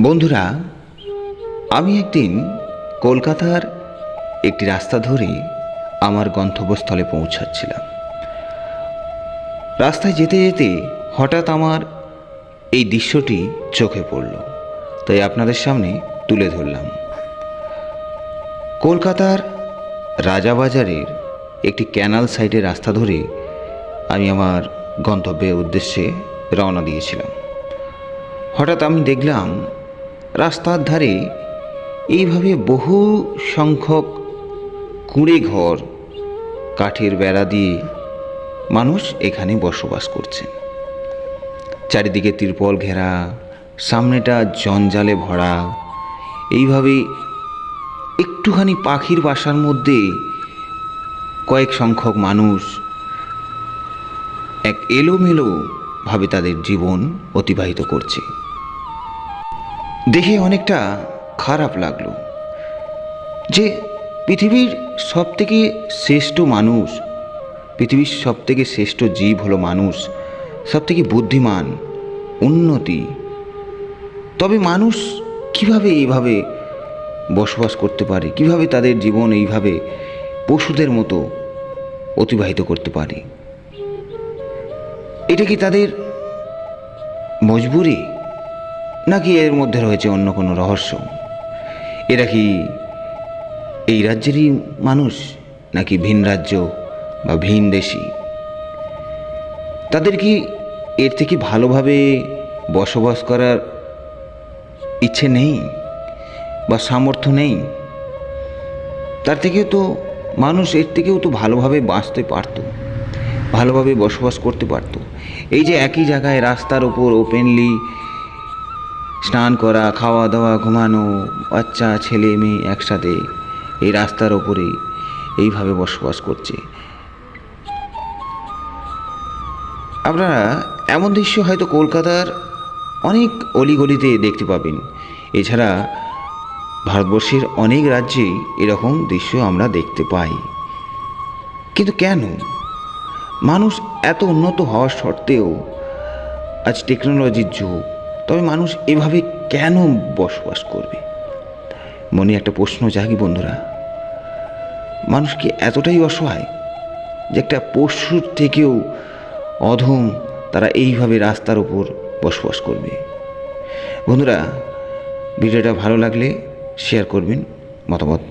বন্ধুরা, আমি একদিন কলকাতার একটি রাস্তা ধরে আমার গন্তব্যস্থলে পৌঁছাচ্ছিলাম। রাস্তায় যেতে যেতে হঠাৎ আমার এই দৃশ্যটি চোখে পড়ল, তাই আপনাদের সামনে তুলে ধরলাম। কলকাতার রাজাবাজারের একটি ক্যানাল সাইডের রাস্তা ধরে আমি আমার গন্তব্যের উদ্দেশ্যে রওনা দিয়েছিলাম। হঠাৎ আমি দেখলাম রাস্তার ধারে এইভাবে বহু সংখ্যক কুঁড়ে ঘর, কাঠের বেড়া দিয়ে মানুষ এখানে বসবাস করছেন। চারিদিকে তিরপল ঘেরা, সামনেটা জঞ্জালে ভরা। এইভাবে একটুখানি পাখির বাসার মধ্যে কয়েক সংখ্যক মানুষ এক এলোমেলো ভাবে তাদের জীবন অতিবাহিত করছে। দেখে অনেকটা খারাপ লাগলো যে পৃথিবীর সবথেকে শ্রেষ্ঠ মানুষ, পৃথিবীর সবথেকে শ্রেষ্ঠ জীব হলো মানুষ, সবথেকে বুদ্ধিমান, উন্নতি। তবে মানুষ কিভাবে এইভাবে বসবাস করতে পারে, কিভাবে তাদের জীবন এইভাবে পশুদের মতো অতিবাহিত করতে পারে? এটা কি তাদের মজবুরি, নাকি এর মধ্যে রয়েছে অন্য কোনো রহস্য? এরা কি এই রাজ্যেরই মানুষ, নাকি ভিন রাজ্য বা ভিন দেশি? তাদের কি এর থেকে ভালোভাবে বসবাস করার ইচ্ছে নেই বা সামর্থ্য নেই? তার থেকেও তো মানুষ এর থেকেও তো ভালোভাবে বাঁচতে পারতো, ভালোভাবে বসবাস করতে পারতো। এই যে একই জায়গায় রাস্তার ওপর ওপেনলি স্নান করা, খাওয়া দাওয়া, ঘুমানো, বাচ্চা ছেলে মেয়ে একসাথে এই রাস্তার ওপরে এইভাবে বসবাস করছে। আপনারা এমন দৃশ্য হয়তো কলকাতার অনেক অলিগলিতে দেখতে পাবেন। এছাড়া ভারতবর্ষের অনেক রাজ্যেই এরকম দৃশ্য আমরা দেখতে পাই। কিন্তু কেন মানুষ এত উন্নত হওয়ার সত্ত্বেও, আজ টেকনোলজির যুগ, তবে মানুষ এভাবে কেন বসবাস করবে? মনে একটা প্রশ্ন জাগি বন্ধুরা। মানুষ কি এতটাই অসহায় যে একটা পশুর থেকেও অধম তারা এইভাবে রাস্তার উপর বসবাস করবে? বন্ধুরা, ভিডিওটা ভালো লাগলে শেয়ার করবেন, মতামত